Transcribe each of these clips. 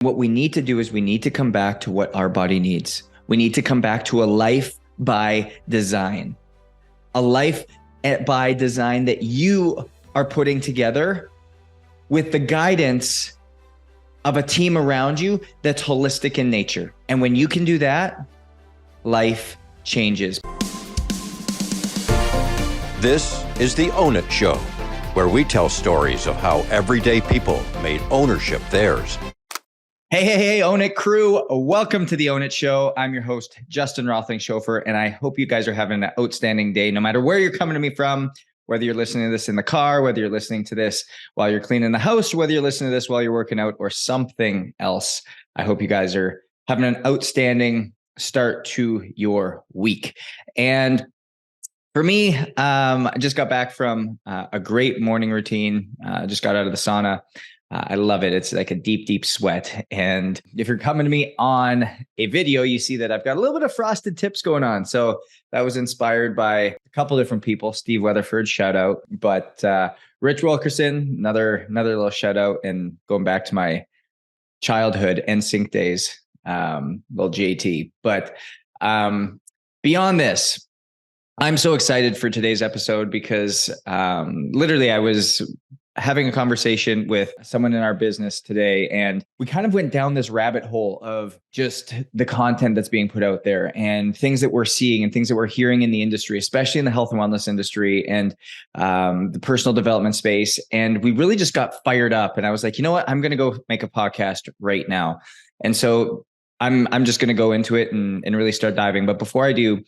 What we need to do is we need to come back to what our body needs. We need to come back to a life by design, a life by design that you are putting together with the guidance of a team around you that's holistic in nature. And when you can do that, life changes. This is the Own It Show, where we tell stories of how everyday people made ownership theirs. Hey, Own It crew. Welcome to the Own It Show. I'm your host, Justin Rothling-Schofer, and I hope you guys are having an outstanding day, no matter where you're coming to me from, whether you're listening to this in the car, whether you're listening to this while you're cleaning the house, whether you're listening to this while you're working out or something else. I hope you guys are having an outstanding start to your week. And for me, I just got back from a great morning routine. Just got out of the sauna. I love it. It's like a deep, deep sweat. And if you're coming to me on a video, you see that I've got a little bit of frosted tips going on. So that was inspired by a couple different people. Steve Weatherford, shout out. But Rich Wilkerson, another little shout out. And going back to my childhood NSYNC days, little JT. But beyond this, I'm so excited for today's episode because literally I was having a conversation with someone in our business today, and we kind of went down this rabbit hole of just the content that's being put out there and things that we're seeing and things that we're hearing in the industry, especially in the health and wellness industry and the personal development space. And we really just got fired up. And I was like, you know what? I'm going to go make a podcast right now. And so I'm just going to go into it and really start diving. But before I do,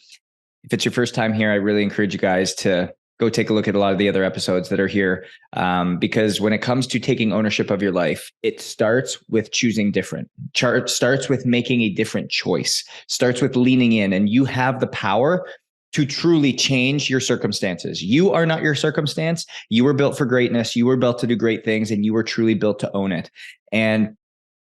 if it's your first time here, I really encourage you guys to go take a look at a lot of the other episodes that are here. Because when it comes to taking ownership of your life, it starts with choosing different. Starts with making a different choice, starts with leaning in, and you have the power to truly change your circumstances. You are not your circumstance. You were built for greatness. You were built to do great things, and you were truly built to own it. And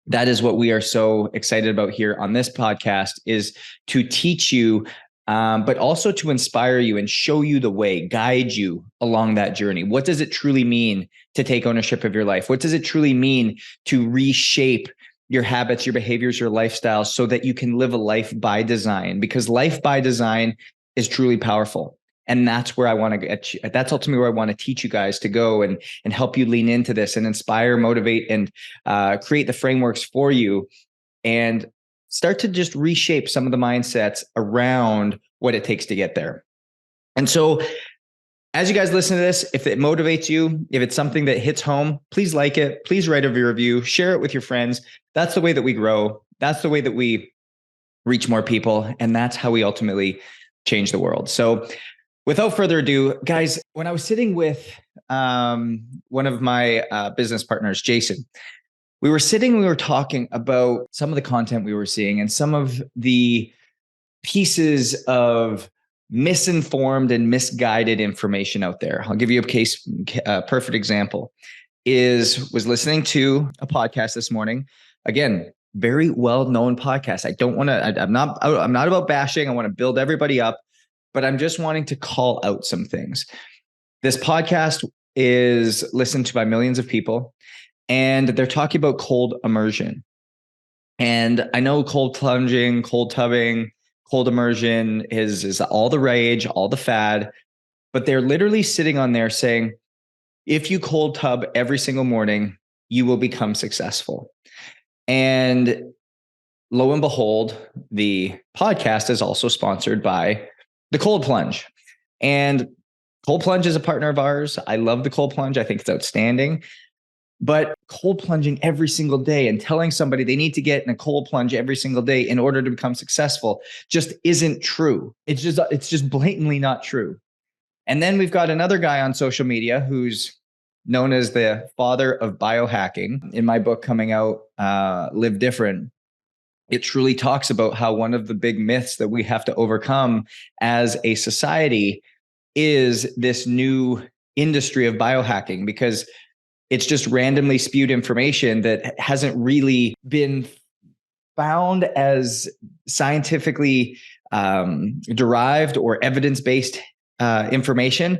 that is what we are so excited about here on this podcast, is to teach you but also to inspire you and show you the way, guide you along that journey. What does it truly mean to take ownership of your life? What does it truly mean to reshape your habits, your behaviors, your lifestyles so that you can live a life by design? Because life by design is truly powerful. And that's where I want to get you. That's ultimately where I want to teach you guys to go and help you lean into this and inspire, motivate, and create the frameworks for you and start to just reshape some of the mindsets around what it takes to get there. And so as you guys listen to this, if it motivates you, if it's something that hits home, please like it. Please write a review, share it with your friends. That's the way that we grow. That's the way that we reach more people. And that's how we ultimately change the world. So without further ado, guys, when I was sitting with one of my business partners, Jason, we were talking about some of the content we were seeing and some of the pieces of misinformed and misguided information out there. I'll give you a perfect example. Was listening to a podcast this morning. Again, very well-known podcast. I'm not about bashing. I want to build everybody up, but I'm just wanting to call out some things. This podcast is listened to by millions of people. And they're talking about cold immersion. And I know cold plunging, cold tubbing, cold immersion is all the rage, all the fad. But they're literally sitting on there saying, if you cold tub every single morning, you will become successful. And lo and behold, the podcast is also sponsored by the Cold Plunge. And Cold Plunge is a partner of ours. I love the Cold Plunge. I think it's outstanding. But cold plunging every single day and telling somebody they need to get in a cold plunge every single day in order to become successful just isn't true. It's just blatantly not true. And then we've got another guy on social media who's known as the father of biohacking. In my book coming out, Live Different, it truly talks about how one of the big myths that we have to overcome as a society is this new industry of biohacking, because it's just randomly spewed information that hasn't really been found as scientifically derived or evidence-based information.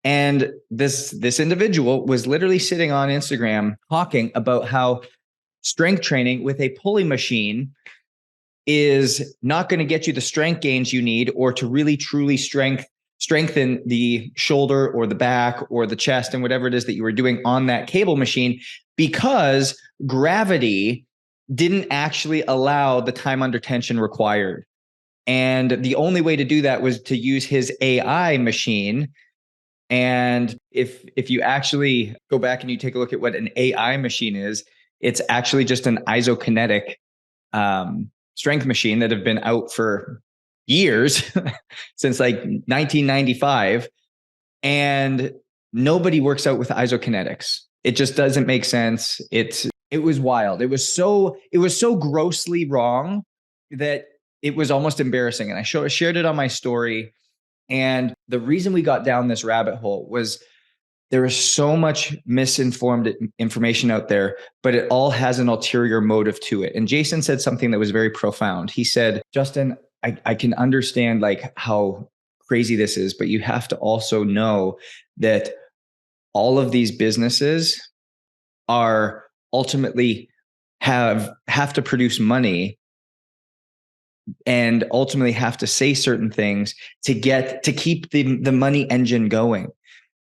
And this individual was literally sitting on Instagram talking about how strength training with a pulley machine is not going to get you the strength gains you need, or to really truly strengthen the shoulder or the back or the chest and whatever it is that you were doing on that cable machine, because gravity didn't actually allow the time under tension required. And the only way to do that was to use his AI machine. And if you actually go back and you take a look at what an AI machine is, it's actually just an isokinetic strength machine that have been out for years since like 1995. And nobody works out with isokinetics. It just doesn't make sense. It was wild. It was so grossly wrong that it was almost embarrassing. And I shared it on my story. And the reason we got down this rabbit hole was there is so much misinformed information out there, but it all has an ulterior motive to it. And Jason said something that was very profound. He said, Justin, I can understand like how crazy this is, but you have to also know that all of these businesses are ultimately have to produce money and ultimately have to say certain things to keep the money engine going.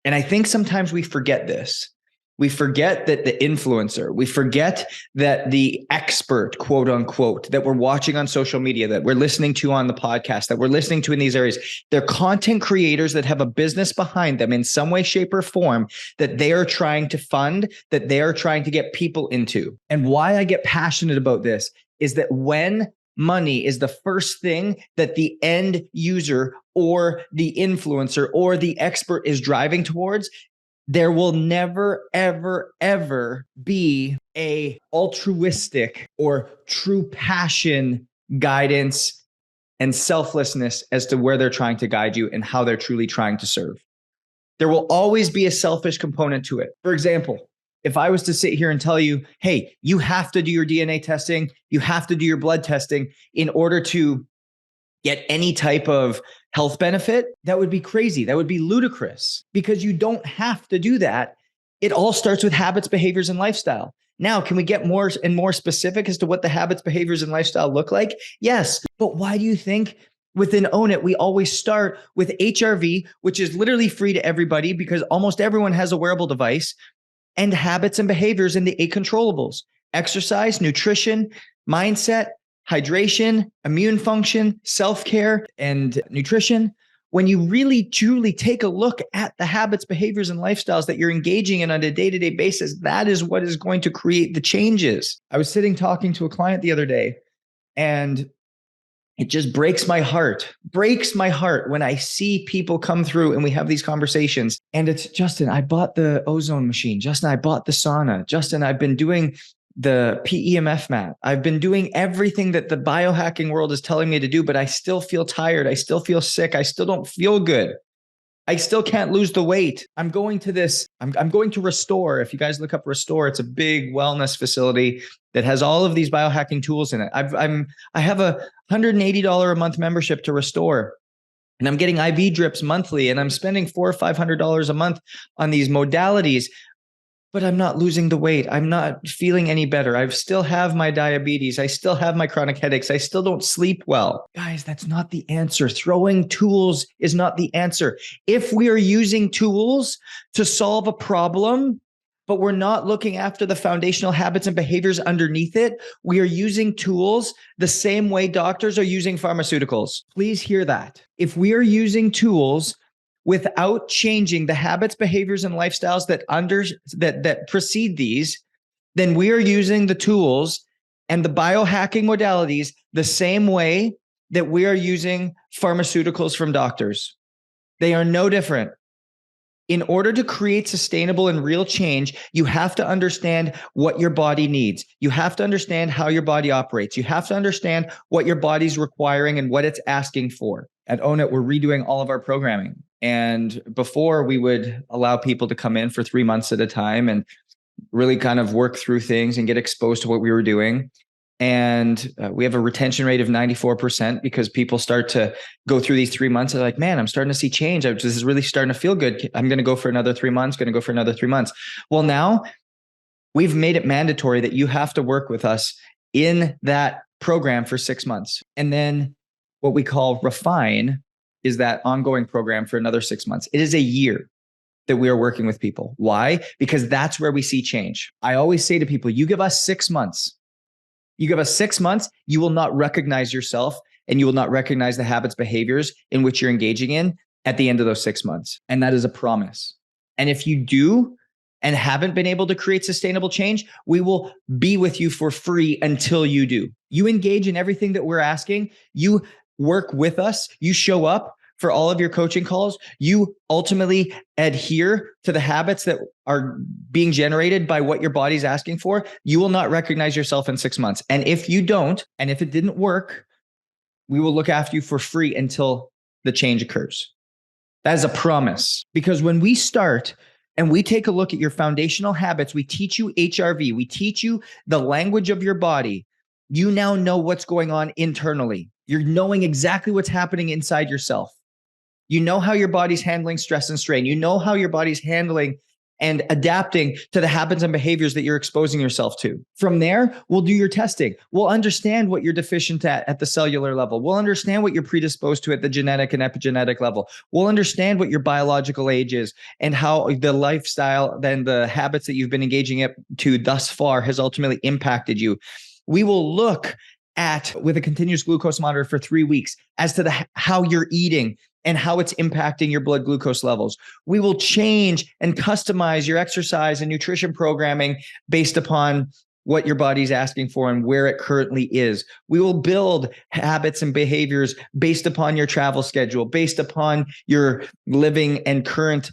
And I think sometimes we forget this. We forget that the influencer, we forget that the expert, quote unquote, that we're watching on social media, that we're listening to on the podcast, that we're listening to in these areas, they're content creators that have a business behind them in some way, shape, or form that they are trying to fund, that they are trying to get people into. And why I get passionate about this is that when money is the first thing that the end user or the influencer or the expert is driving towards, there will never, ever, ever be a altruistic or true passion, guidance, and selflessness as to where they're trying to guide you and how they're truly trying to serve. There will always be a selfish component to it. For example, if I was to sit here and tell you, hey, you have to do your DNA testing, you have to do your blood testing in order to get any type of health benefit, that would be crazy. That would be ludicrous, because you don't have to do that. It all starts with habits, behaviors, and lifestyle. Now, can we get more and more specific as to what the habits, behaviors, and lifestyle look like? Yes. But why do you think within Own It, we always start with HRV, which is literally free to everybody because almost everyone has a wearable device, and habits and behaviors in the 8 controllables: exercise, nutrition, mindset, hydration, immune function, self-care, and nutrition. When you really truly take a look at the habits, behaviors, and lifestyles that you're engaging in on a day-to-day basis, that is what is going to create the changes. I was sitting talking to a client the other day, and it just breaks my heart when I see people come through and we have these conversations. And it's, Justin, I bought the ozone machine. Justin, I bought the sauna. Justin, I've been doing the PEMF mat. I've been doing everything that the biohacking world is telling me to do, but I still feel tired. I still feel sick. I still don't feel good. I still can't lose the weight. I'm going to Restore. If you guys look up Restore, it's a big wellness facility that has all of these biohacking tools in it. I have a $180 a month membership to Restore, and I'm getting IV drips monthly, and I'm spending $400 or $500 a month on these modalities. But I'm not losing the weight. I'm not feeling any better. I still have my diabetes. I still have my chronic headaches. I still don't sleep well. Guys, that's not the answer. Throwing tools is not the answer. If we are using tools to solve a problem, but we're not looking after the foundational habits and behaviors underneath it, we are using tools the same way doctors are using pharmaceuticals. Please hear that. If we are using tools without changing the habits, behaviors, and lifestyles that precede these, then we are using the tools and the biohacking modalities the same way that we are using pharmaceuticals from doctors. They are no different. In order to create sustainable and real change, you have to understand what your body needs. You have to understand how your body operates. You have to understand what your body's requiring and what it's asking for. At Own It, we're redoing all of our programming. And before, we would allow people to come in for 3 months at a time and really kind of work through things and get exposed to what we were doing. And we have a retention rate of 94% because people start to go through these 3 months. They're like, man, I'm starting to see change. This is really starting to feel good. I'm going to go for another 3 months, going to go for another 3 months. Well, now we've made it mandatory that you have to work with us in that program for 6 months. And then what we call refine is that ongoing program for another 6 months. It is a year that we are working with people. Why? Because that's where we see change. I always say to people, you give us 6 months. You give us 6 months, you will not recognize yourself and you will not recognize the habits, behaviors in which you're engaging in at the end of those 6 months. And that is a promise. And if you do and haven't been able to create sustainable change, we will be with you for free until you do. You engage in everything that we're asking. You work with us. You show up for all of your coaching calls. You ultimately adhere to the habits that are being generated by what your body's asking for. You will not recognize yourself in 6 months. And if you don't, and if it didn't work, we will look after you for free until the change occurs. That is a promise. Because when we start and we take a look at your foundational habits, we teach you HRV, we teach you the language of your body. You now know what's going on internally. You're knowing exactly what's happening inside yourself. You know how your body's handling stress and strain. You know how your body's handling and adapting to the habits and behaviors that you're exposing yourself to. From there, we'll do your testing. We'll understand what you're deficient at the cellular level. We'll understand what you're predisposed to at the genetic and epigenetic level. We'll understand what your biological age is and how the lifestyle, then the habits that you've been engaging to thus far has ultimately impacted you. We will look at, with a continuous glucose monitor for 3 weeks, as to how you're eating and how it's impacting your blood glucose levels. We will change and customize your exercise and nutrition programming based upon what your body's asking for and where it currently is. We will build habits and behaviors based upon your travel schedule, based upon your living and current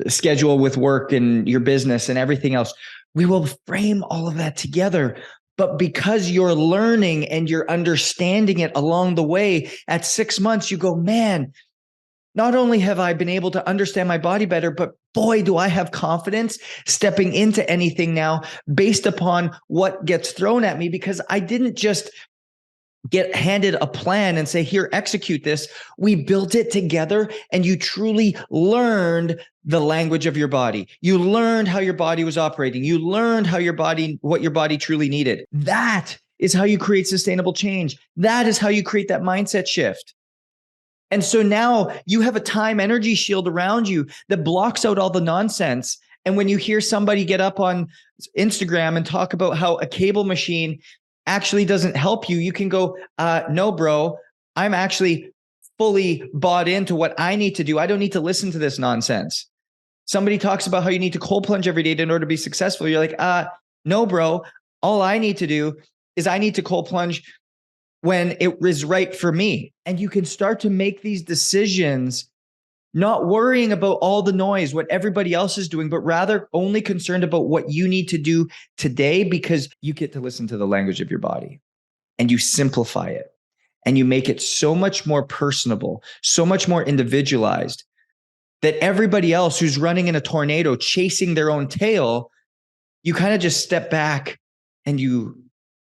schedule with work and your business and everything else. We will frame all of that together. But because you're learning and you're understanding it along the way, at 6 months, you go, man, not only have I been able to understand my body better, but boy, do I have confidence stepping into anything now based upon what gets thrown at me, because I didn't just get handed a plan and say, here, execute this. We built it together and you truly learned the language of your body. You learned how your body was operating. You learned how what your body truly needed. That is how you create sustainable change. That is how you create that mindset shift. And so now you have a time energy shield around you that blocks out all the nonsense. And when you hear somebody get up on Instagram and talk about how a cable machine actually doesn't help you, you can go, no, bro, I'm actually fully bought into what I need to do. I don't need to listen to this nonsense. Somebody talks about how you need to cold plunge every day in order to be successful. You're like, no, bro, all I need to do is I need to cold plunge when it is right for me. And you can start to make these decisions, not worrying about all the noise, what everybody else is doing, but rather only concerned about what you need to do today, because you get to listen to the language of your body and you simplify it and you make it so much more personable, so much more individualized, that everybody else who's running in a tornado chasing their own tail, you kind of just step back and you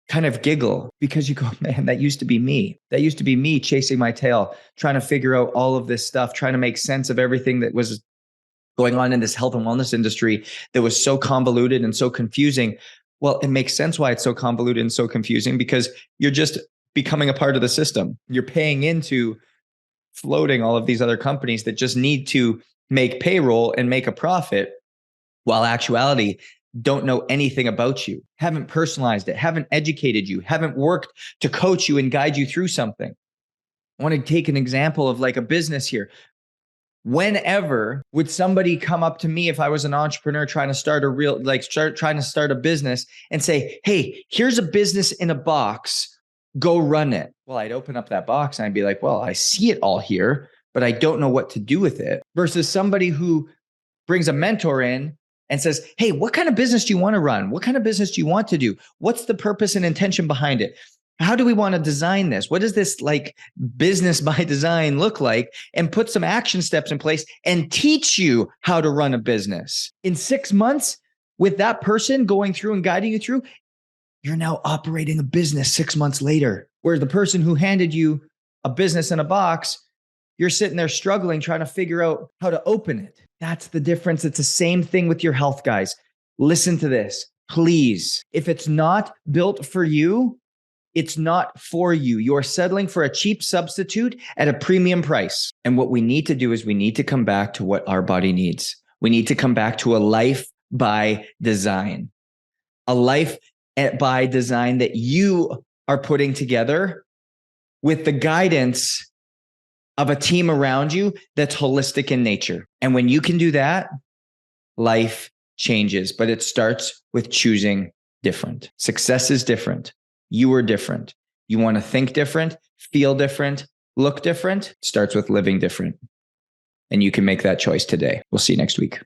kind of giggle, because you go, man, that used to be me. That used to be me chasing my tail, trying to figure out all of this stuff, trying to make sense of everything that was going on in this health and wellness industry that was so convoluted and so confusing. Well, it makes sense why it's so convoluted and so confusing, because you're just becoming a part of the system. You're paying into floating all of these other companies that just need to make payroll and make a profit, while actuality don't know anything about you, haven't personalized it, haven't educated you, haven't worked to coach you and guide you through something. I want to take an example of like a business here. Whenever would somebody come up to me, if I was an entrepreneur trying to start a business, and say, hey, here's a business in a box, go run it. Well, I'd open up that box and I'd be like, well, I see it all here, but I don't know what to do with it. Versus somebody who brings a mentor in and says, hey, what kind of business do you want to run? What kind of business do you want to do? What's the purpose and intention behind it? How do we want to design this? What does this like business by design look like? And put some action steps in place and teach you how to run a business. In 6 months, with that person going through and guiding you through, you're now operating a business 6 months later. Where the person who handed you a business in a box, you're sitting there struggling, trying to figure out how to open it. That's the difference. It's the same thing with your health, guys. Listen to this, please. If it's not built for you, it's not for you. You're settling for a cheap substitute at a premium price. And what we need to do is we need to come back to what our body needs. We need to come back to a life by design, a life by design that you are putting together with the guidance of a team around you that's holistic in nature. And when you can do that, life changes, but it starts with choosing different. Success is different. You are different. You want to think different, feel different, look different. It starts with living different. And you can make that choice today. We'll see you next week.